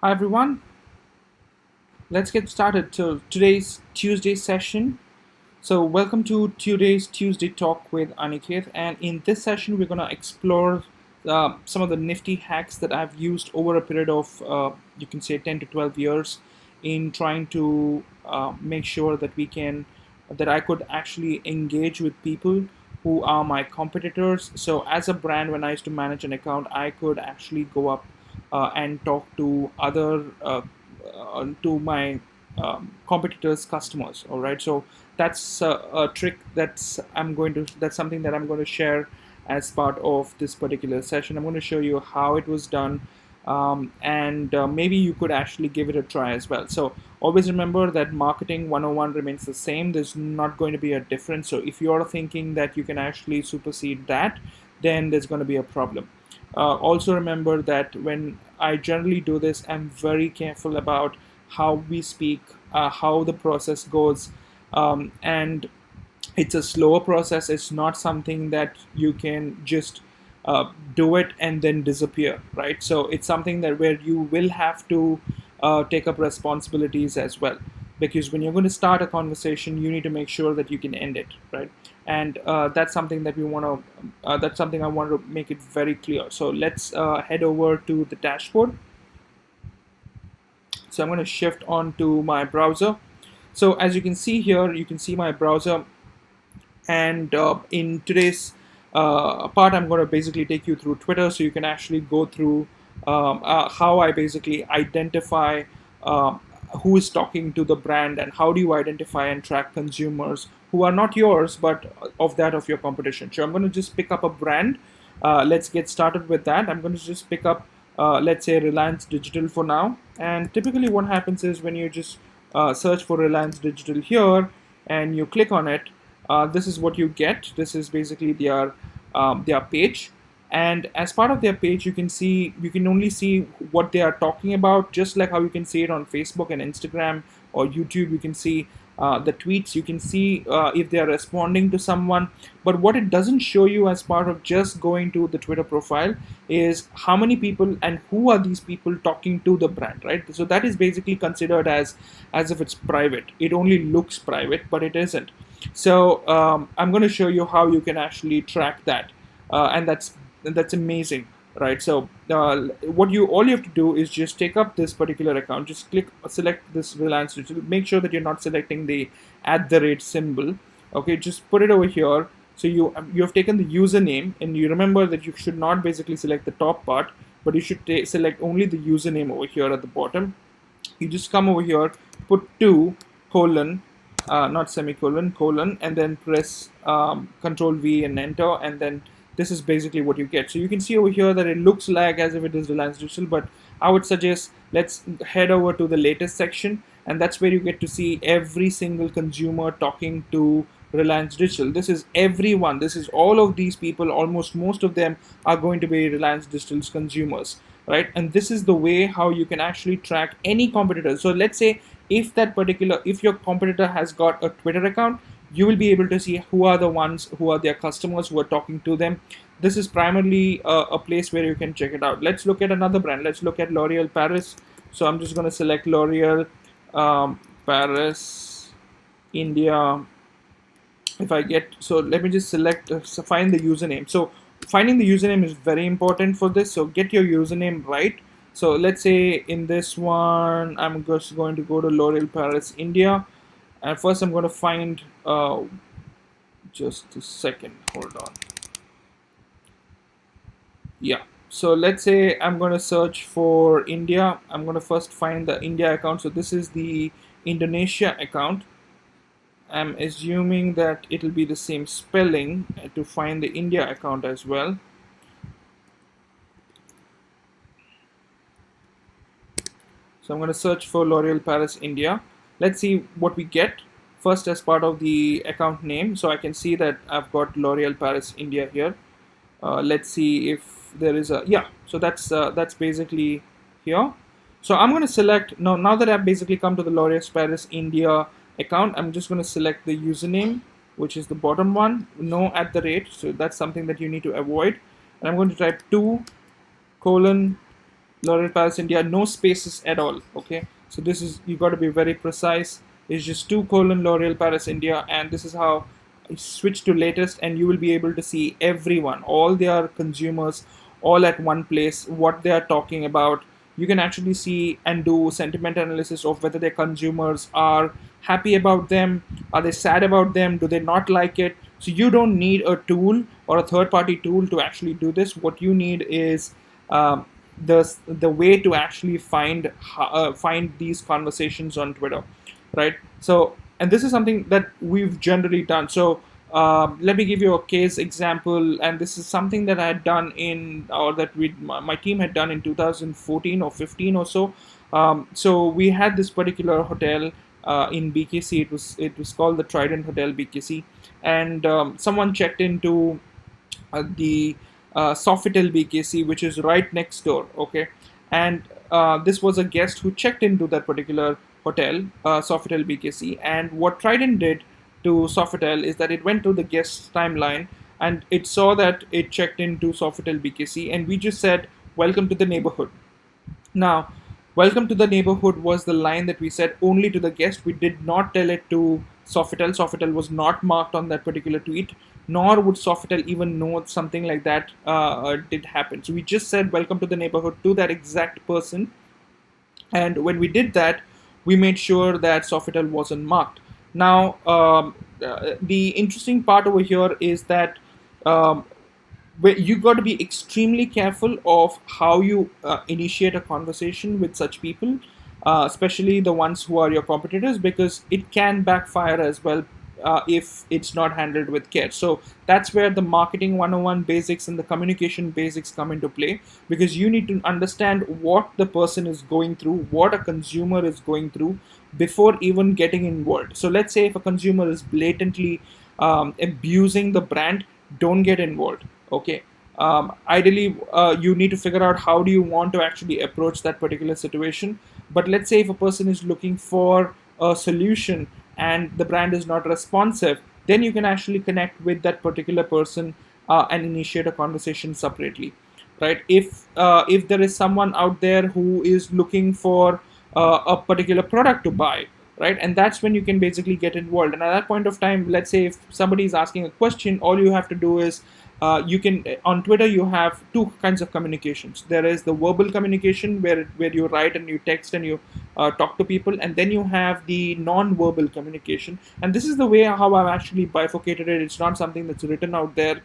Hi everyone, let's get started. So today's Tuesday session. So welcome to today's Tuesday talk with Aniket, and in this session we're gonna explore some of the nifty hacks that I've used over a period of you can say 10 to 12 years in trying to make sure that I could actually engage with people who are my competitors. So as a brand, when I used to manage an account, I could actually go up and talk to other to my competitors customers. All right, so that's a trick that's something that I'm going to share as part of this particular session. I'm going to show you how it was done, and maybe you could actually give it a try as well. So always remember that marketing 101 remains the same. There's not going to be a difference. So if you're thinking that you can actually supersede that, then there's going to be a problem. Also remember that when I generally do this, I'm very careful about how we speak, how the process goes, and it's a slower process. It's not something that you can just do it and then disappear, right? So it's something that where you will have to take up responsibilities as well, because when you're going to start a conversation, you need to make sure that you can end it, right? And that's something that we want to. That's something I want to make it very clear. So let's head over to the dashboard. So I'm going to shift on to my browser. So as you can see here, you can see my browser, and in today's part, I'm going to basically take you through Twitter, so you can actually go through how I basically identify who is talking to the brand, and how do you identify and track consumers who are not yours but of that of your competition. So I'm going to just pick up a brand. Let's get started with that. I'm going to just pick up let's say Reliance Digital for now. And typically what happens is when you just search for Reliance Digital here and you click on it, this is what you get. This is basically their page, and as part of their page, you can only see what they are talking about, just like how you can see it on Facebook and Instagram or YouTube. You can see the tweets. You can see if they are responding to someone. But what it doesn't show you as part of just going to the Twitter profile is how many people and who are these people talking to the brand, right? So that is basically considered as if it's private. It only looks private, but it isn't. So I'm going to show you how you can actually track that, and that's amazing, right? So what you all you have to do is just take up this particular account, just select this Reliance Digital. Make sure that you're not selecting the @ symbol. Okay, just put it over here. So you have taken the username, and you remember that you should not basically select the top part, but you should select only the username over here at the bottom. You just come over here, put 2 colon, not semicolon, colon, and then press Control V and enter, and then this is basically what you get. So you can see over here that it looks like as if it is Reliance Digital, but I would suggest let's head over to the latest section, and that's where you get to see every single consumer talking to Reliance Digital. This is everyone. This is all of these people. Almost most of them are going to be Reliance Digital's consumers, right? And this is the way how you can actually track any competitor. So let's say if your competitor has got a Twitter account, you will be able to see who are the ones who are their customers who are talking to them. This is primarily a place where you can check it out. Let's look at another brand. Let's look at L'Oreal Paris. So I'm just going to select L'Oreal Paris India. If I get, so let me just select find the username. So finding the username is very important for this, so get your username right. So let's say in this one, I'm just going to go to L'Oreal Paris India, and first I'm going to find just a second, hold on. Yeah, so let's say I'm going to search for India. I'm going to first find the India account. So this is the Indonesia account. I'm assuming that it'll be the same spelling to find the India account as well. So I'm going to search for L'Oreal Paris India. Let's see what we get first as part of the account name. So I can see that I've got L'Oreal Paris India here. Let's see if there is a, yeah, so that's basically here. So I'm going to select, now that I've basically come to the L'Oreal Paris India account, I'm just going to select the username, which is the bottom one, no @. So that's something that you need to avoid. And I'm going to type 2 colon L'Oreal Paris India, no spaces at all. Okay, so this is, you got to be very precise. It's just 2 L'Oreal Paris India, and this is how I switch to latest, and you will be able to see everyone, all their consumers, all at one place, what they are talking about. You can actually see and do sentiment analysis of whether their consumers are happy about them, are they sad about them, do they not like it. So you don't need a tool or a third-party tool to actually do this. What you need is the way to actually find these conversations on Twitter, right? So, and this is something that we've generally done. So let me give you a case example, and this is something that I had done in, or that my team had done in 2014 or 15 or so. So we had this particular hotel in BKC. It was called the Trident Hotel BKC, and someone checked into the Sofitel BKC, which is right next door. Okay, and this was a guest who checked into that particular hotel, Sofitel BKC, and what Trident did to Sofitel is that it went to the guest timeline and it saw that it checked into Sofitel BKC, and we just said, "Welcome to the neighborhood." Now, welcome to the neighborhood was the line that we said only to the guest. We did not tell it to Sofitel. Sofitel was not marked on that particular tweet, nor would Sofitel even know something like that did happen. So we just said welcome to the neighborhood to that exact person. And when we did that, we made sure that Sofitel wasn't marked. Now, the interesting part over here is that you got to be extremely careful of how you initiate a conversation with such people, especially the ones who are your competitors, because it can backfire as well if it's not handled with care. So that's where the marketing 101 basics and the communication basics come into play, because you need to understand what the person is going through, what a consumer is going through before even getting involved. So let's say if a consumer is blatantly abusing the brand, don't get involved. Okay, ideally you need to figure out how do you want to actually approach that particular situation. But let's say if a person is looking for a solution and the brand is not responsive, then you can actually connect with that particular person and initiate a conversation separately, right? If there is someone out there who is looking for a particular product to buy, right, and that's when you can basically get involved. And at that point of time, let's say if somebody is asking a question, all you have to do is you can, on Twitter you have two kinds of communications. There is the verbal communication where you write and you text and you talk to people, and then you have the non-verbal communication, and this is the way how I've actually bifurcated it. It's not something that's written out there,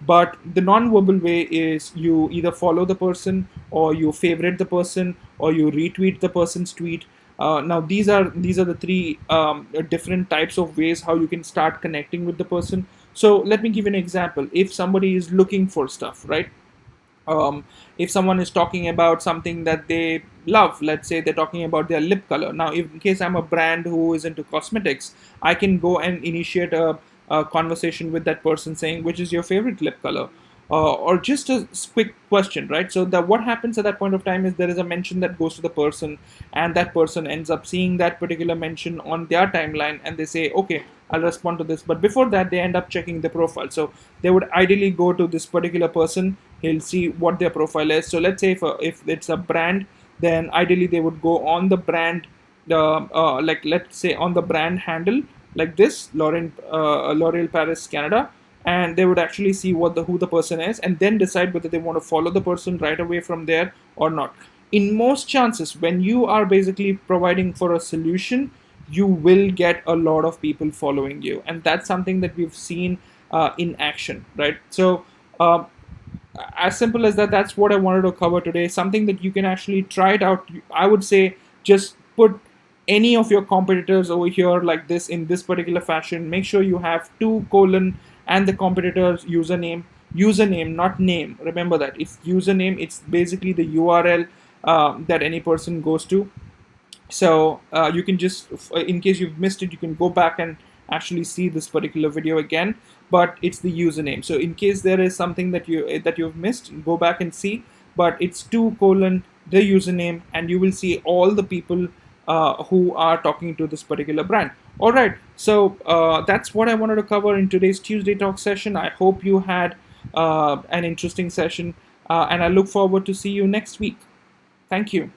but the non-verbal way is you either follow the person, or you favorite the person, or you retweet the person's tweet. Now these are the three different types of ways how you can start connecting with the person. So let me give you an example. If somebody is looking for stuff, right? If someone is talking about something that they love, let's say they're talking about their lip color. Now, if in case I'm a brand who is into cosmetics, I can go and initiate a conversation with that person saying, which is your favorite lip color? Or just a quick question, right? So that what happens at that point of time is there is a mention that goes to the person, and that person ends up seeing that particular mention on their timeline, and they say, okay, I'll respond to this. But before that, they end up checking the profile. So they would ideally go to this particular person. He'll see what their profile is. So let's say if it's a brand, then ideally they would go on the brand, like let's say on the brand handle like this, L'Oreal Paris Canada, and they would actually see who the person is, and then decide whether they want to follow the person right away from there or not. In most chances, when you are basically providing for a solution, you will get a lot of people following you, and that's something that we've seen in action, right? So as simple as that, that's what I wanted to cover today. Something that you can actually try it out. I would say just put any of your competitors over here like this in this particular fashion. Make sure you have 2 colon and the competitor's username, not name. Remember that if username, it's basically the URL that any person goes to. So you can just, in case you've missed it, you can go back and actually see this particular video again, but it's the username. So in case there is something that you've missed, go back and see, but it's 2 colon the username, and you will see all the people who are talking to this particular brand. All right, so that's what I wanted to cover in today's Tuesday Talk session. I hope you had an interesting session, and I look forward to see you next week. Thank you.